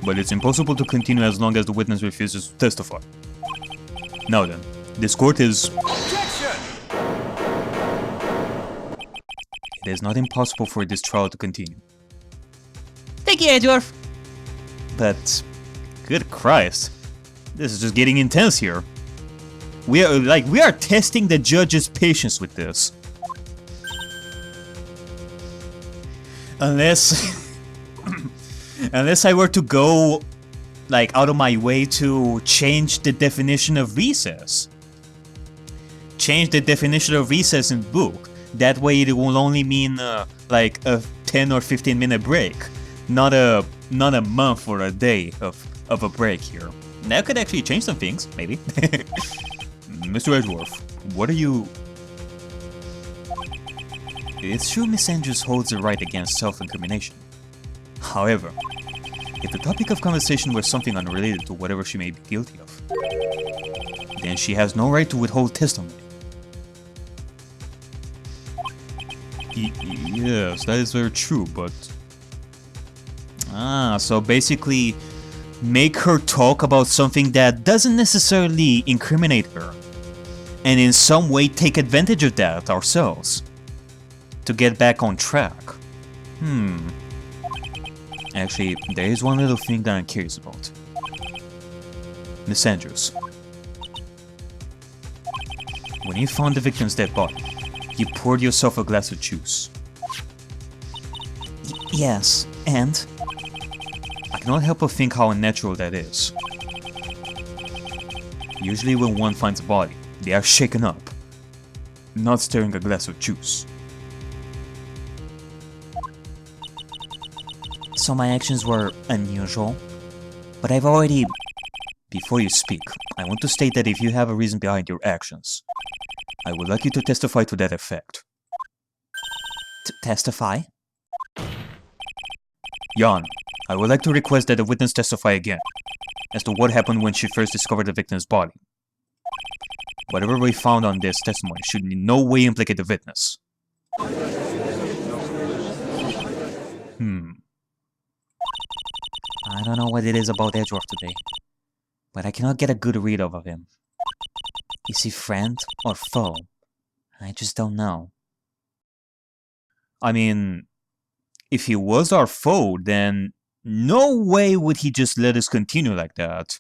but it's impossible to continue as long as the witness refuses to testify. Now then, this court is... Objection! It is not impossible for this trial to continue. Thank you, Edgeworth. But, good Christ, this is just getting intense here. We are testing the judge's patience with this. Unless I were to go out of my way to change the definition of recess. Change the definition of recess in book. That way it will only mean like a 10 or 15 minute break, not a month or a day of a break here. That could actually change some things, maybe. Mr. Edgeworth, what are you... It's true Miss Andrews holds the right against self-incrimination. However, if the topic of conversation were something unrelated to whatever she may be guilty of, then she has no right to withhold testimony. Yes, that is very true, but... so basically, make her talk about something that doesn't necessarily incriminate her, and in some way take advantage of that ourselves, to get back on track. Actually, there is one little thing that I'm curious about. Miss Andrews, when you found the victim's dead body, you poured yourself a glass of juice. Yes, and? I cannot help but think how unnatural that is. Usually when one finds a body, they are shaken up, not stirring a glass of juice. So my actions were unusual, but I've already... Before you speak, I want to state that if you have a reason behind your actions, I would like you to testify to that effect. Testify? Jan, I would like to request that the witness testify again, as to what happened when she first discovered the victim's body. Whatever we found on this testimony should in no way implicate the witness. I don't know what it is about Edgeworth today, but I cannot get a good read of him. Is he friend or foe? I just don't know. I mean, if he was our foe, then no way would he just let us continue like that.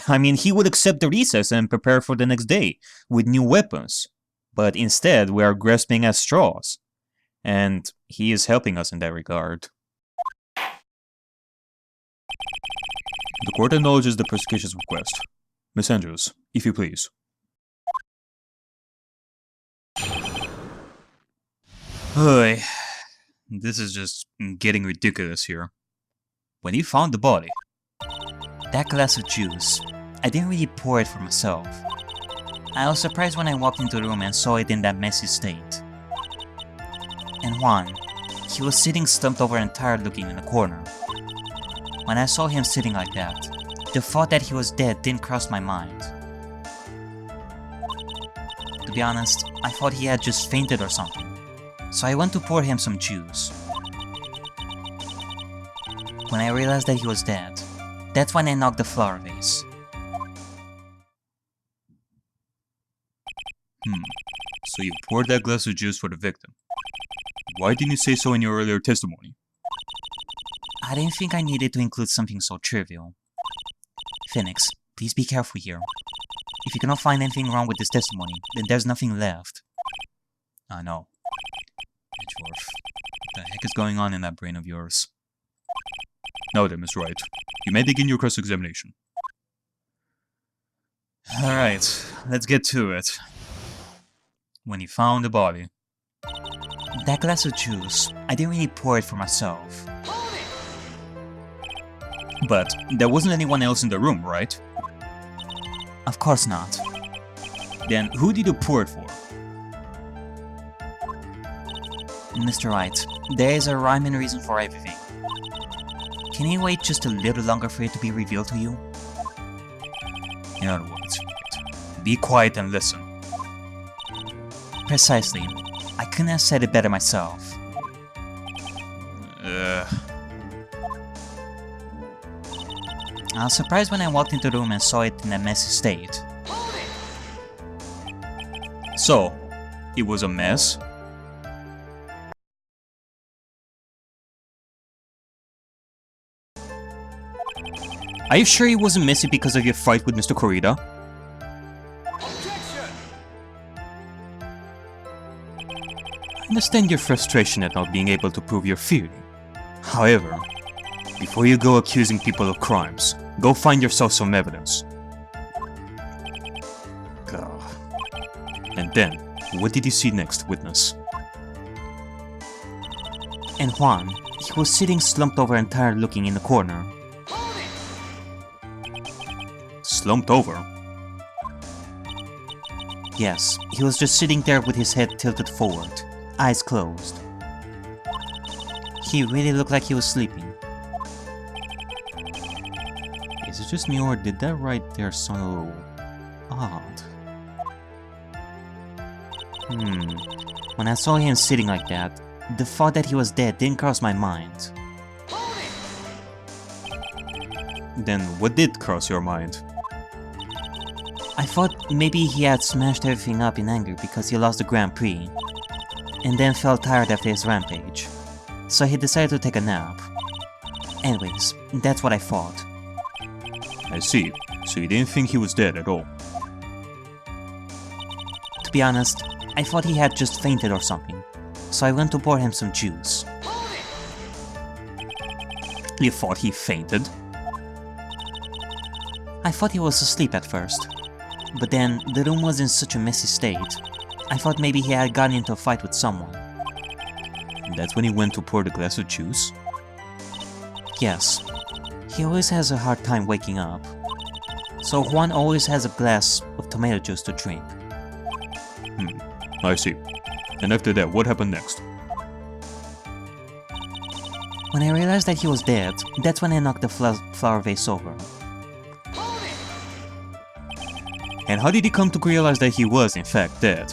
I mean, he would accept the recess and prepare for the next day with new weapons. But instead, we are grasping at straws. And he is helping us in that regard. The court acknowledges the prosecution's request. Miss Andrews, if you please. Oy, this is just getting ridiculous here. When you found the body... That glass of juice, I didn't really pour it for myself. I was surprised when I walked into the room and saw it in that messy state. And Juan, he was sitting slumped over and tired looking in the corner. When I saw him sitting like that, the thought that he was dead didn't cross my mind. To be honest, I thought he had just fainted or something, so I went to pour him some juice. When I realized that he was dead, that's when I knocked the flower vase. So you poured that glass of juice for the victim. Why didn't you say so in your earlier testimony? I didn't think I needed to include something so trivial. Phoenix, please be careful here. If you cannot find anything wrong with this testimony, then there's nothing left. I know. Edgeworth, what the heck is going on in that brain of yours? Now then, Miss Wright, you may begin your cross-examination. Alright, let's get to it. When you found the body... That glass of juice, I didn't really pour it for myself. But there wasn't anyone else in the room, right? Of course not. Then who did you pour it for? Mr. Wright, there is a rhyme and reason for everything. Can you wait just a little longer for it to be revealed to you? In other words, be quiet and listen. Precisely. I couldn't have said it better myself. I was surprised when I walked into the room and saw it in a messy state. So, it was a mess? Are you sure it wasn't messy because of your fight with Mr. Korida? I understand your frustration at not being able to prove your theory. However, before you go accusing people of crimes, go find yourself some evidence. Gah. And then, what did you see next, witness? And Juan, he was sitting slumped over and tired looking in the corner. Slumped over? Yes, he was just sitting there with his head tilted forward, eyes closed. He really looked like he was sleeping. Is it just me or did that right there sound a little odd? When I saw him sitting like that, the thought that he was dead didn't cross my mind. Then what did cross your mind? I thought maybe he had smashed everything up in anger because he lost the Grand Prix, and then felt tired after his rampage, so he decided to take a nap. Anyways, that's what I thought. I see. So you didn't think he was dead at all? To be honest, I thought he had just fainted or something, so I went to pour him some juice. You thought he fainted? I thought he was asleep at first, but then the room was in such a messy state. I thought maybe he had gotten into a fight with someone. That's when he went to pour the glass of juice? Yes, he always has a hard time waking up, so Juan always has a glass of tomato juice to drink. I see. And after that, what happened next? When I realized that he was dead, that's when I knocked the flower vase over. And how did he come to realize that he was in fact dead?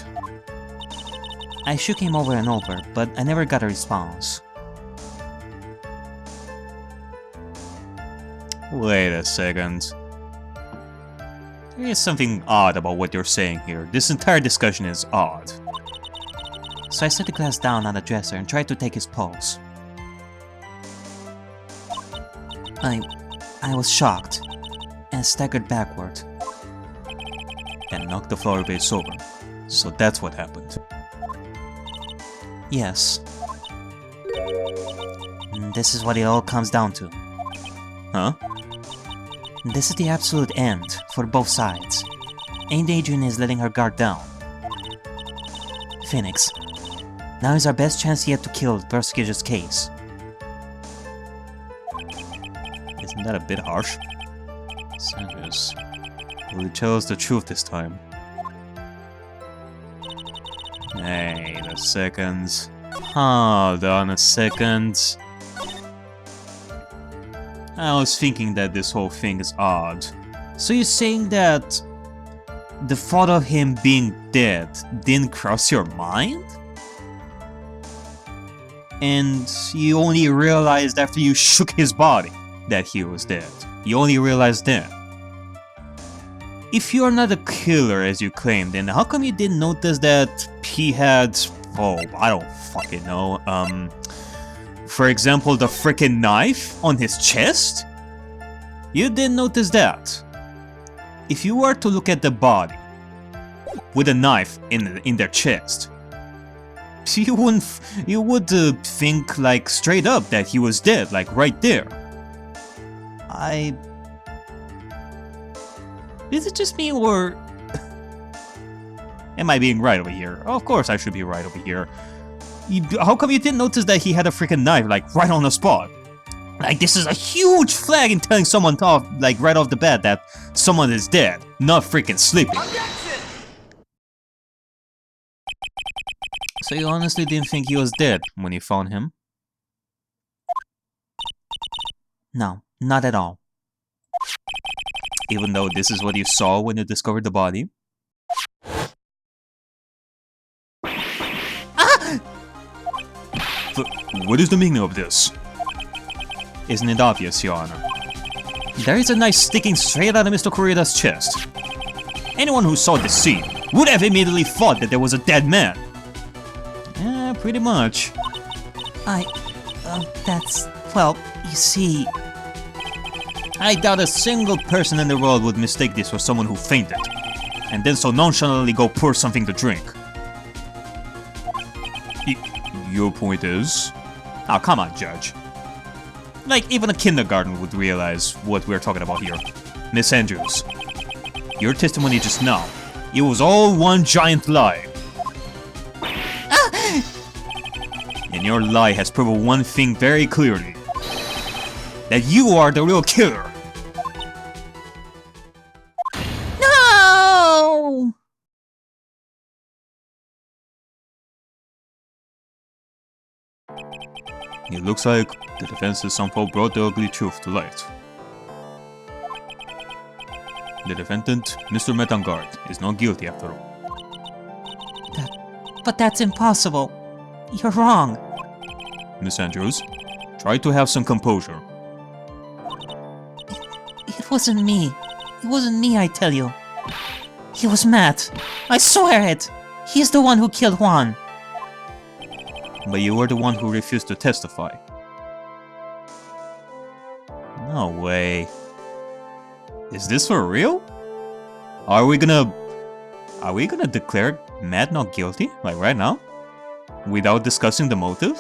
I shook him over and over, but I never got a response. Wait a second. There is something odd about what you're saying here. This entire discussion is odd. So I set the glass down on the dresser and tried to take his pulse. I was shocked and staggered backward. And knocked the flower vase over. So that's what happened. Yes. And this is what it all comes down to. Huh? This is the absolute end for both sides. Ain't Adrian is letting her guard down. Phoenix, now is our best chance yet to kill the prosecutor's case. Isn't that a bit harsh? Sanders, will you tell us the truth this time? Wait a second. Hold on a second. I was thinking that this whole thing is odd. So you're saying that the thought of him being dead didn't cross your mind? And you only realized after you shook his body that he was dead. You only realized then. If you're not a killer as you claim, then how come you didn't notice that he had... oh, I don't fucking know. For example, the frickin' knife on his chest? You didn't notice that. If you were to look at the body with a knife in their chest, you would think like straight up that he was dead, like right there. Is it just me or am I being right over here? Of course I should be right over here. How come you didn't notice that he had a freaking knife, like, right on the spot? Like, this is a huge flag in telling someone off, like, right off the bat that someone is dead, not freaking sleeping. So you honestly didn't think he was dead when you found him? No, not at all. Even though this is what you saw when you discovered the body? But what is the meaning of this? Isn't it obvious, Your Honor? There is a knife sticking straight out of Mr. Koreeda's chest. Anyone who saw this scene would have immediately thought that there was a dead man. Yeah, pretty much. Well, you see... I doubt a single person in the world would mistake this for someone who fainted, and then so nonchalantly go pour something to drink. Your point is? Oh, come on, Judge. Like, even a kindergarten would realize what we're talking about here. Miss Andrews, your testimony just now, it was all one giant lie. And your lie has proven one thing very clearly. That you are the real killer. No! It looks like the defense has somehow brought the ugly truth to light. The defendant, Mr. Metangard, is not guilty after all. But that's impossible. You're wrong. Miss Andrews, try to have some composure. It wasn't me. It wasn't me, I tell you. It was Matt. I swear it. He's the one who killed Juan. But you were the one who refused to testify. No way. Is this for real? Are we gonna declare Matt not guilty? Like right now? Without discussing the motive?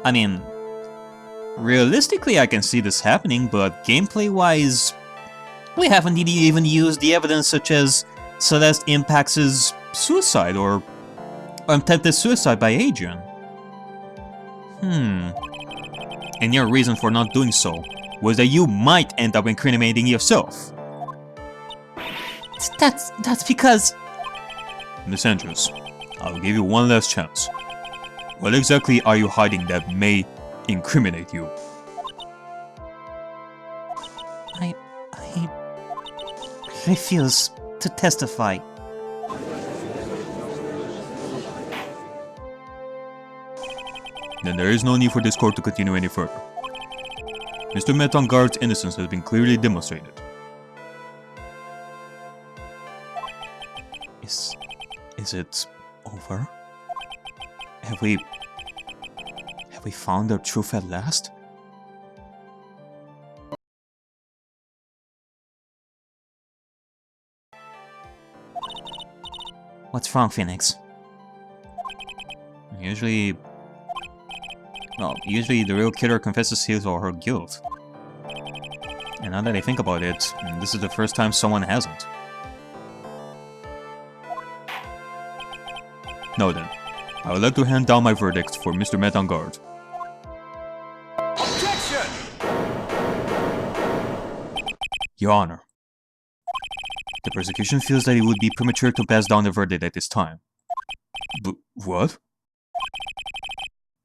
I mean, realistically I can see this happening, but gameplay-wise, we haven't even used the evidence such as Celeste Impax's suicide or attempted suicide by Adrian. And your reason for not doing so was that you might end up incriminating yourself. That's because... Miss Andrews, I'll give you one last chance. What exactly are you hiding that may incriminate you? I refuse to testify. Then there is no need for this court to continue any further. Mr. Metangard's innocence has been clearly demonstrated. Is it over? Have we found the truth at last? What's wrong, Phoenix? Usually the real killer confesses his or her guilt. And now that I think about it, this is the first time someone hasn't. Now then, I would like to hand down my verdict for Mr. Metangard. Objection! Your Honor, the prosecution feels that it would be premature to pass down the verdict at this time. But what?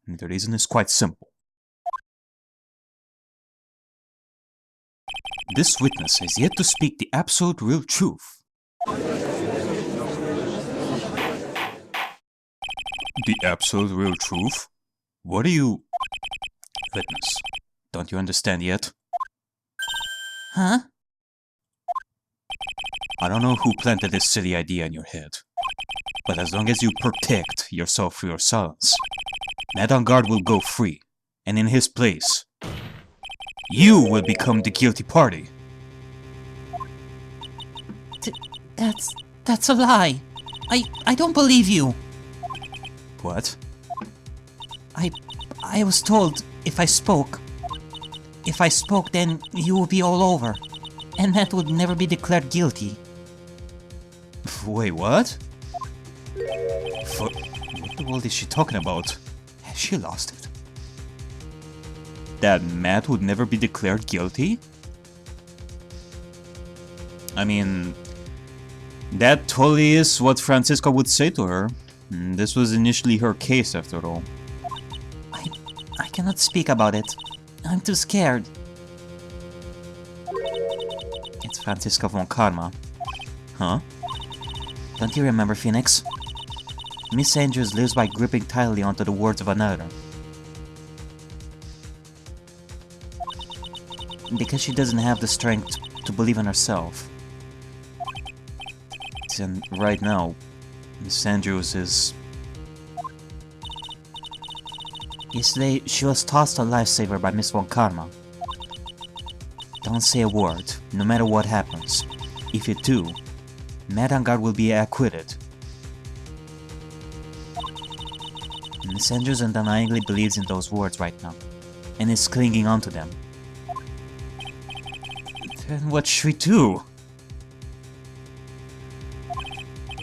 The reason is quite simple. This witness has yet to speak the absolute real truth. The absolute real truth? What are you... Witness, don't you understand yet? Huh? I don't know who planted this silly idea in your head, but as long as you protect yourself for your silence, Metangard will go free, and in his place, you will become the guilty party. That's a lie. I don't believe you. What? I was told if I spoke, then you would be all over, and Matt would never be declared guilty. Wait, what? What the world is she talking about? Has she lost it? That Matt would never be declared guilty? I mean, that totally is what Francisca would say to her. This was initially her case, after all. I cannot speak about it. I'm too scared. It's Francisca von Karma. Huh? Don't you remember, Phoenix? Miss Andrews lives by gripping tightly onto the words of another. Because she doesn't have the strength to believe in herself. And right now, Miss Andrews is... Yesterday, she was tossed a lifesaver by Miss Von Karma. Don't say a word, no matter what happens. If you do, Madame Guard will be acquitted. Miss Andrews undeniably believes in those words right now, and is clinging onto them. Then what should we do?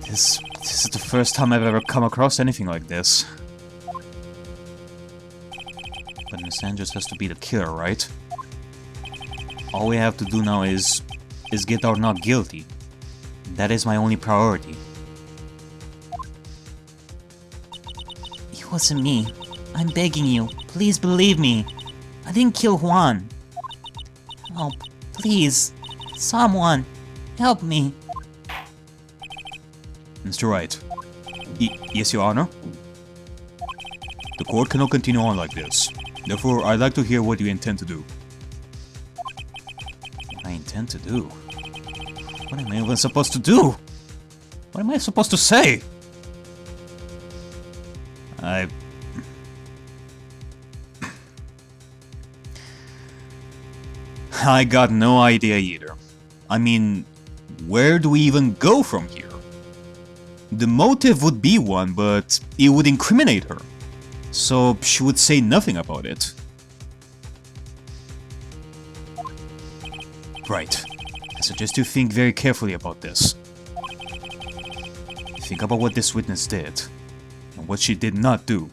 This is the first time I've ever come across anything like this. But Miss Andrews has to be the killer, right? All we have to do now is get our not guilty. That is my only priority. It wasn't me. I'm begging you. Please believe me. I didn't kill Juan. Help. Please. Someone. Help me. Mr. Wright. Yes, Your Honor? The court cannot continue on like this. Therefore, I'd like to hear what you intend to do. What I intend to do? What am I even supposed to do? What am I supposed to say? I got no idea either. I mean, where do we even go from here? The motive would be one, but it would incriminate her. So she would say nothing about it. Right. I suggest you think very carefully about this. Think about what this witness did, and what she did not do.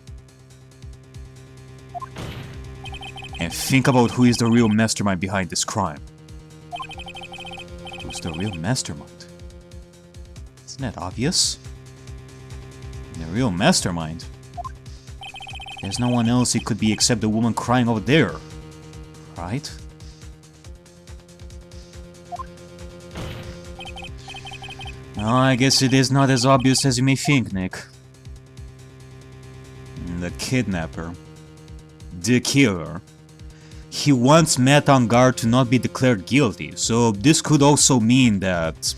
And think about who is the real mastermind behind this crime. Who's the real mastermind? Isn't that obvious? The real mastermind? There's no one else it could be except the woman crying over there, right? No, I guess it is not as obvious as you may think, Nick. The kidnapper. The killer. He wants Madame Guard to not be declared guilty, so this could also mean that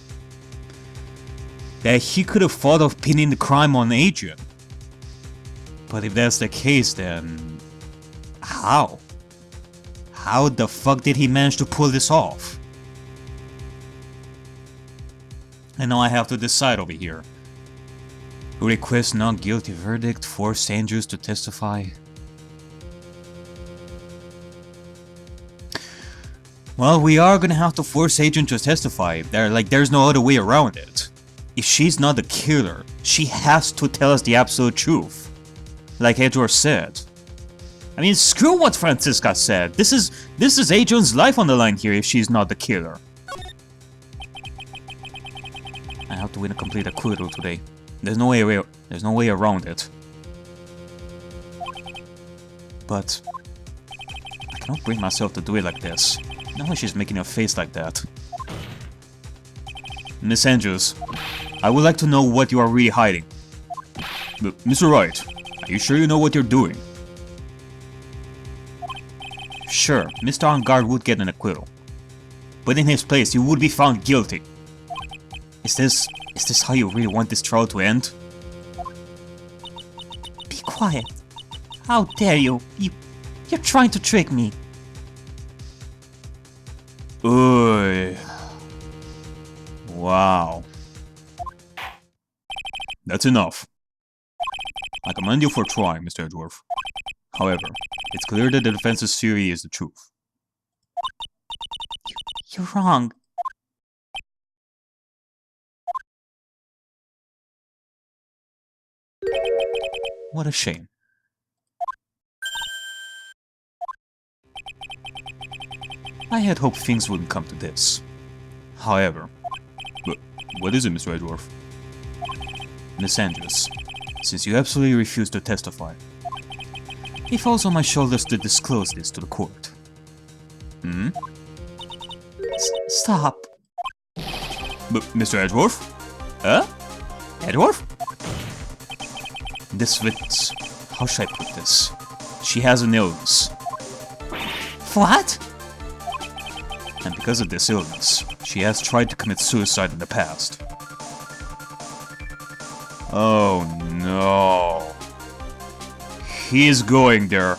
he could have thought of pinning the crime on Adrian. But if that's the case, then how? How the fuck did he manage to pull this off? And now I have to decide over here. Request not guilty verdict, force Andrews to testify. Well, we are gonna have to force Adrian to testify. There's no other way around it. If she's not the killer, she has to tell us the absolute truth. Like Edgeworth said. I mean, screw what Francisca said. This is Adrian's life on the line here if she's not the killer. I have to win a complete acquittal today. There's no way around it. But I cannot bring myself to do it like this. Not when she's making a face like that. Miss Andrews, I would like to know what you are really hiding. Mr. Wright, are you sure you know what you're doing? Sure, Mr. On Guard would get an acquittal. But in his place, he would be found guilty. Is this how you really want this trial to end? Be quiet. How dare you? You're trying to trick me. Oy. Wow. That's enough. I commend you for trying, Mr. Edgeworth. However, it's clear that the defense's theory is the truth. You're wrong. What a shame. I had hoped things wouldn't come to this. However, what is it, Mr. Edgeworth? Miss Andrews, since you absolutely refuse to testify, it falls on my shoulders to disclose this to the court. Hmm? Stop. Mr. Edgeworth? Huh? Edgeworth? This witness, how should I put this? She has an illness. What? And because of this illness, she has tried to commit suicide in the past. Oh no. He's going there.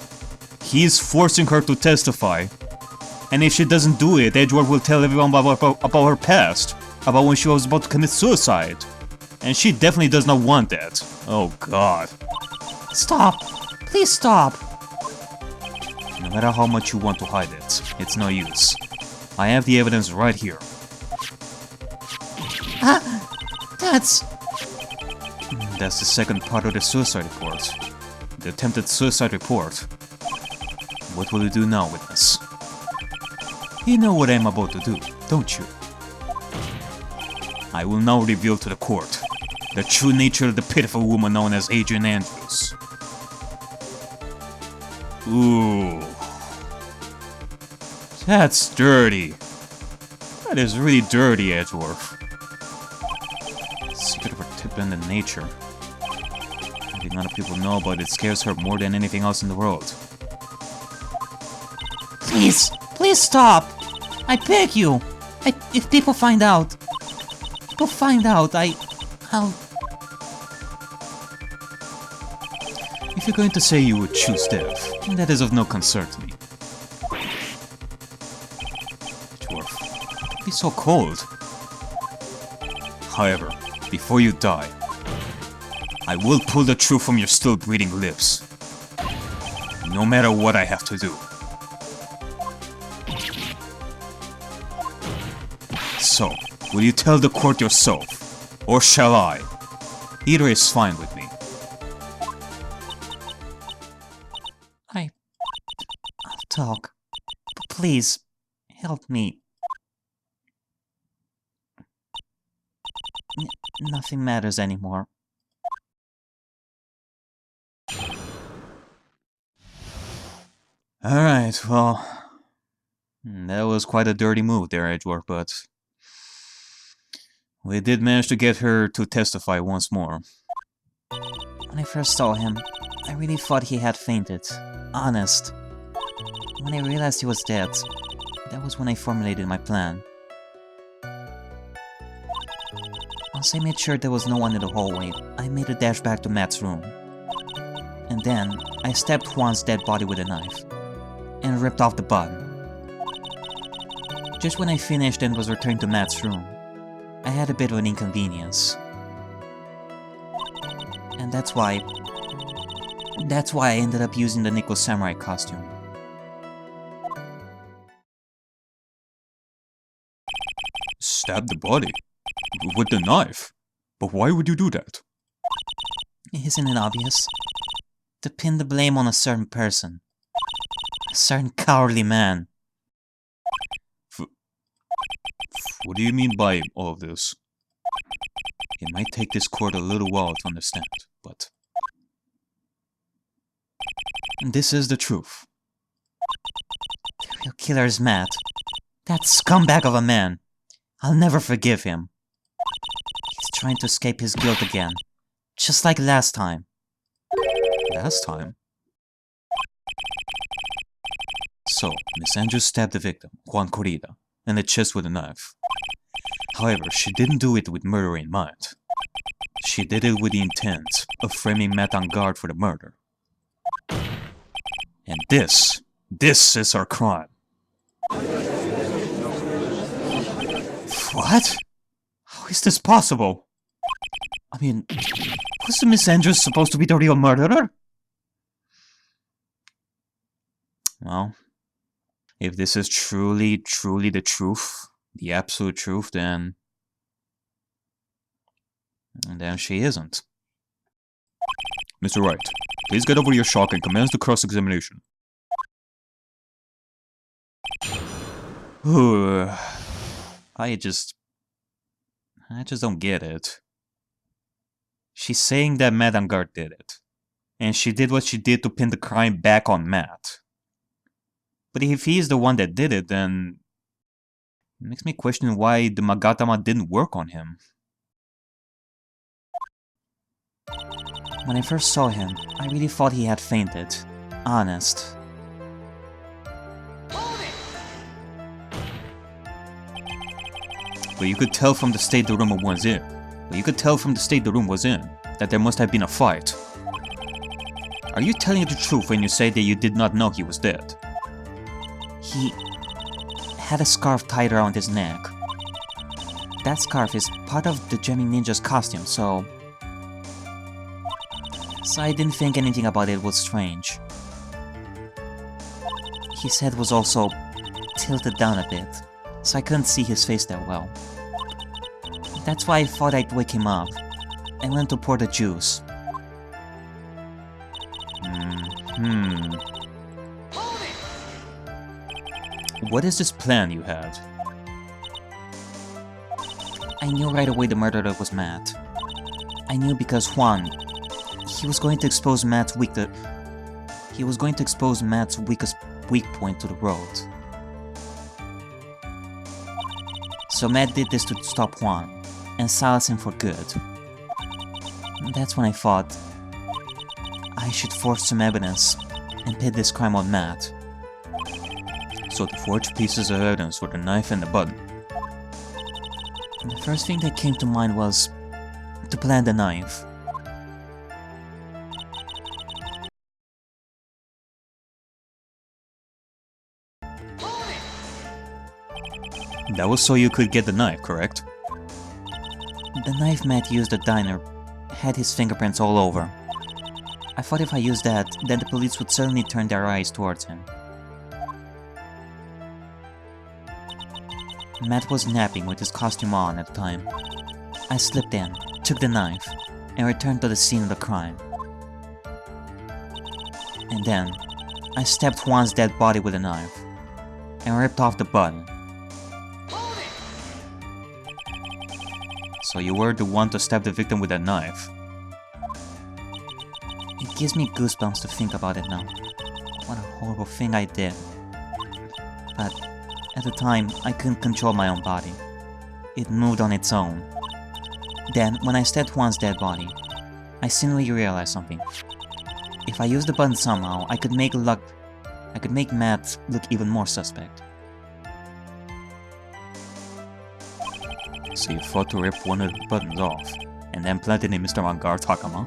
He's forcing her to testify. And if she doesn't do it, Edgeworth will tell everyone about her past. About when she was about to commit suicide. And she definitely does not want that. Oh god. Stop! Please stop! No matter how much you want to hide it, it's no use. I have the evidence right here. That's the second part of the suicide report. The attempted suicide report. What will you do now, witness? You know what I'm about to do, don't you? I will now reveal to the court the true nature of the pitiful woman known as Adrian Andrews. Ooh. That's dirty. That is really dirty, Edgeworth. Secret of her dependent nature. Maybe none of people know, but it scares her more than anything else in the world. Please! Please stop! I beg you! If people find out... I'll... If you're going to say you would choose death, that is of no concern to me. Edgeworth, don't be so cold. However, before you die, I will pull the truth from your still breathing lips. No matter what I have to do. So, will you tell the court yourself? Or shall I? Either is fine with me. I'll talk. But please, help me. Nothing matters anymore. Alright, well... that was quite a dirty move there, Edgeworth, but... we did manage to get her to testify once more. When I first saw him, I really thought he had fainted. Honest. When I realized he was dead, that was when I formulated my plan. Once I made sure there was no one in the hallway, I made a dash back to Matt's room. And then, I stabbed Juan's dead body with a knife, and ripped off the button. Just when I finished and was returning to Matt's room, I had a bit of an inconvenience. And that's why I ended up using the Nico Samurai costume. Stab the body? With the knife? But why would you do that? Isn't it obvious? To pin the blame on a certain person. A certain cowardly man. What do you mean by all of this? It might take this court a little while to understand, but... this is the truth. The real killer is Matt. That scumbag of a man. I'll never forgive him. He's trying to escape his guilt again. Just like last time. Last time? So, Miss Andrews stabbed the victim, Juan Corrida, in the chest with a knife. However, she didn't do it with murder in mind. She did it with the intent of framing Matt on guard for the murder. And this is her crime. What? How is this possible? I mean, wasn't Miss Andrews supposed to be the real murderer? Well, if this is truly the truth, the absolute truth, then she isn't. Mr. Wright, please get over your shock and commence the cross-examination. I just don't get it. She's saying that Matt Angard did it. And she did what she did to pin the crime back on Matt. But if he's the one that did it, then... it makes me question why the Magatama didn't work on him. When I first saw him, I really thought he had fainted. Honest. But you could tell from the state the room was in. That there must have been a fight. Are you telling the truth when you say that you did not know he was dead? He had a scarf tied around his neck. That scarf is part of the Gemming Ninja's costume, so I didn't think anything about it was strange. His head was also tilted down a bit, so I couldn't see his face that well. That's why I thought I'd wake him up. I went to pour the juice. What is this plan you had? I knew right away the murderer was Matt. I knew because Juan, he was going to expose Matt's weak point to the world. So Matt did this to stop Juan and silence him for good. That's when I thought I should forge some evidence and pin this crime on Matt. So to forge pieces of evidence were the knife and the button. And the first thing that came to mind was to plant the knife. That was so you could get the knife, correct? The knife Matt used at diner had his fingerprints all over. I thought if I used that, then the police would certainly turn their eyes towards him. Matt was napping with his costume on at the time. I slipped in, took the knife, and returned to the scene of the crime. And then, I stabbed Juan's dead body with a knife, and ripped off the button. So you were the one to stab the victim with that knife? It gives me goosebumps to think about it now. What a horrible thing I did. But at the time, I couldn't control my own body. It moved on its own. Then, when I stabbed Juan's dead body, I suddenly realized something. If I used the button somehow, I could make Matt look even more suspect. So you thought to rip one of the buttons off, and then plant it in Mr. Mangar Takama?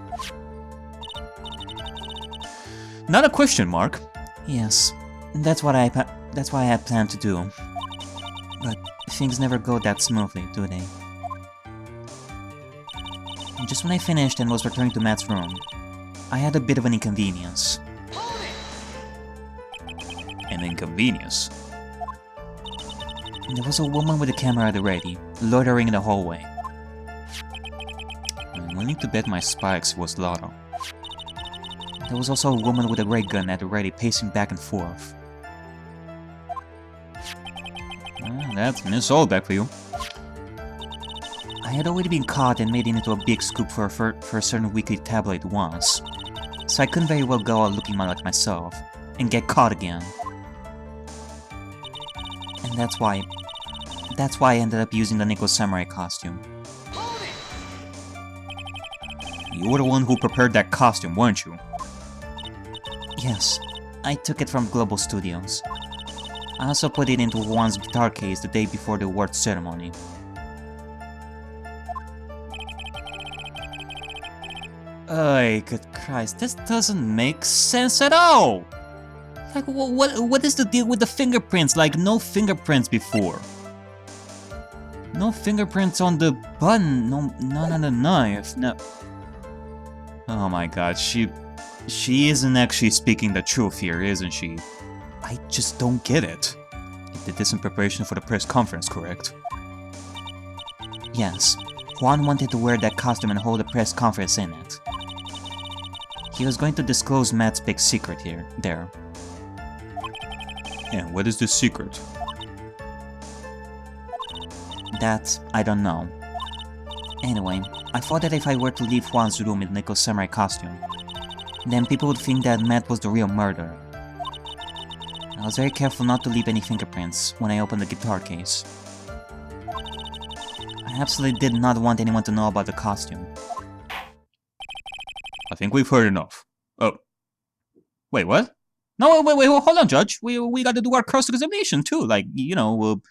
Not a question mark. Yes, that's why I had planned to do. But things never go that smoothly, do they? Just when I finished and was returning to Matt's room, I had a bit of an inconvenience. An inconvenience? There was a woman with a camera at the ready, loitering in the hallway. I'm willing to bet my spikes was Lara. There was also a woman with a ray gun at the ready, pacing back and forth. That's Miss Oldbeck for you. I had already been caught and made it into a big scoop for a certain weekly tabloid once, so I couldn't very well go out looking like myself and get caught again. And that's why I ended up using the Nico Samurai costume. You were the one who prepared that costume, weren't you? Yes, I took it from Global Studios. I also put it into Juan's guitar case the day before the award ceremony. Oh, good Christ, this doesn't make sense at all! Like, what is the deal with the fingerprints? Like, no fingerprints before. No fingerprints on the button, none on the knife, no. Oh my god, she isn't actually speaking the truth here, isn't she? I just don't get it. You did this in preparation for the press conference, correct? Yes, Juan wanted to wear that costume and hold a press conference in it. He was going to disclose Matt's big secret there. And what is the secret? That, I don't know. Anyway, I thought that if I were to leave Juan's room in Nico's samurai costume, then people would think that Matt was the real murderer. I was very careful not to leave any fingerprints when I opened the guitar case. I absolutely did not want anyone to know about the costume. I think we've heard enough. Oh. Wait, what? No, wait, hold on, Judge. We gotta do our cross-examination too. Like, you know,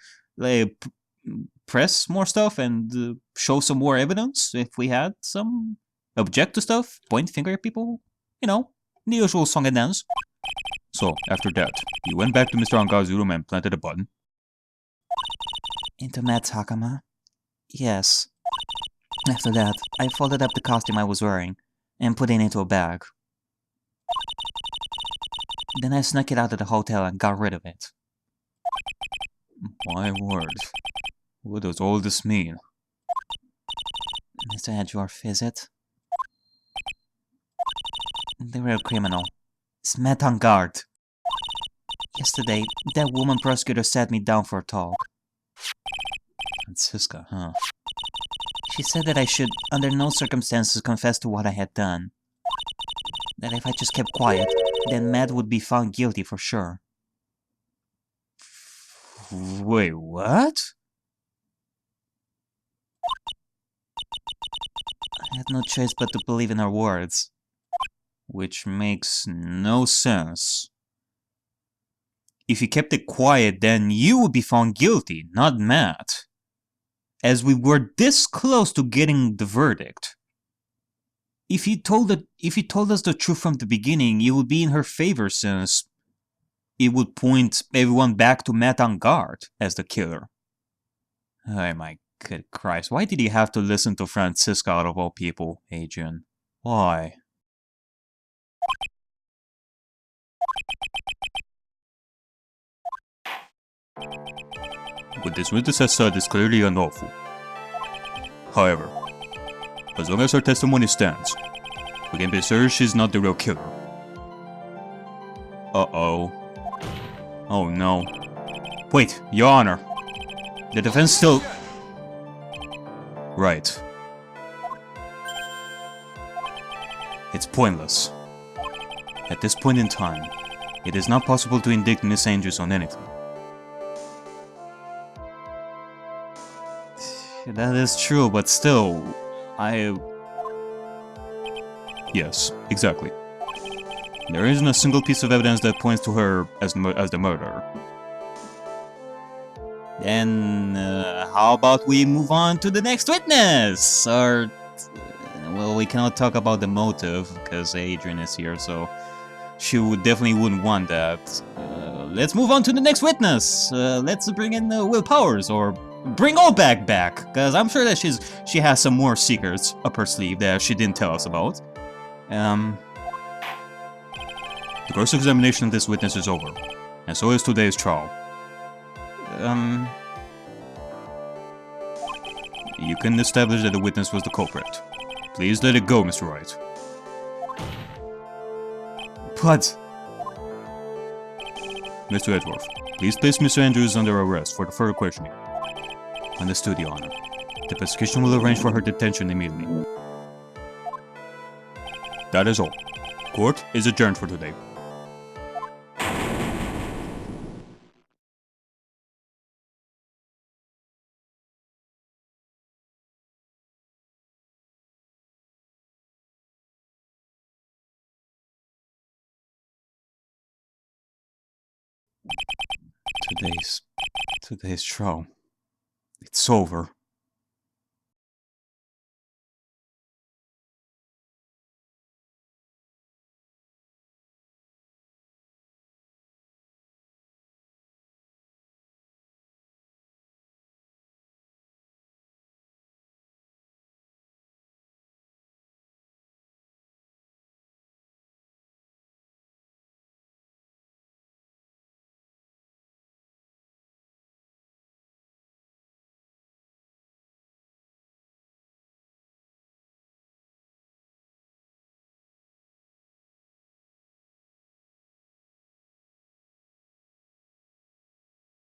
press more stuff and show some more evidence if we had some. Object to stuff, point finger at people, you know, the usual song and dance. So, after that, you went back to Mr. Anga's room and planted a button. Into Matt's Hakama? Yes. After that, I folded up the costume I was wearing and put it into a bag. Then I snuck it out of the hotel and got rid of it. My word. What does all this mean? Mr. Edgeworth, is it? The real criminal is Matt on guard. Yesterday, that woman prosecutor sat me down for a talk. Francisca, huh? She said that I should, under no circumstances, confess to what I had done. That if I just kept quiet, then Matt would be found guilty for sure. Wait, what? I had no choice but to believe in her words. Which makes no sense. If you kept it quiet, then you would be found guilty, not Matt. As we were this close to getting the verdict. If you told us the truth from the beginning, it would be in her favor since it would point everyone back to Matt on guard as the killer. Oh my good Christ, why did you have to listen to Francisca out of all people, Adrian? Why? What this witness has said is clearly unlawful. However, as long as her testimony stands, we can be sure she's not the real killer. Uh-oh. Oh no. Wait, Your Honor. The defense still... Right. It's pointless. At this point in time, it is not possible to indict Miss Andrews on anything. That is true, but still, Yes, exactly. There isn't a single piece of evidence that points to her as the murderer. Then, how about we move on to the next witness? Or, well, we cannot talk about the motive, because Adrian is here, so she definitely wouldn't want that. Let's move on to the next witness. Let's bring in Will Powers, or bring Obak back, because I'm sure that she has some more secrets up her sleeve that she didn't tell us about. The cross-examination of this witness is over, and so is today's trial. You can establish that the witness was the culprit. Please let it go, Mr. Wright. But... Mr. Edgeworth, please place Mr. Andrews under arrest for the further questioning. Understood, Your Honor. The prosecution will arrange for her detention immediately. That is all. Court is adjourned for today. Today's trial. It's over.